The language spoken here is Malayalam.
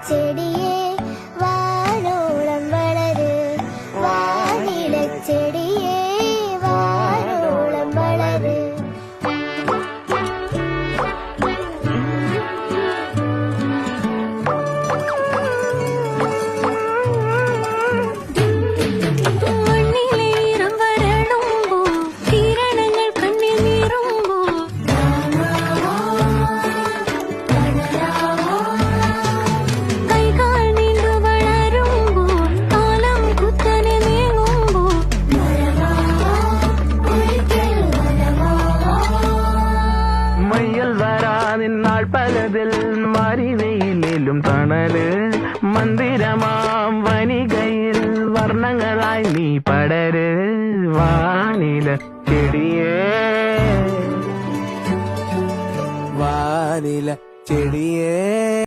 ചെടിയേ വാനോളം വളര് വാനിലച്ചെടിയേ വാനോളം വളര് നിന്നാൾ പലതിൽ മരിവയിലും തണല് മന്ദിരമാം വനികയിൽ വർണ്ണങ്ങളായി നീ പടര് വാനില ചെടിയേ വാനില ചെടിയേ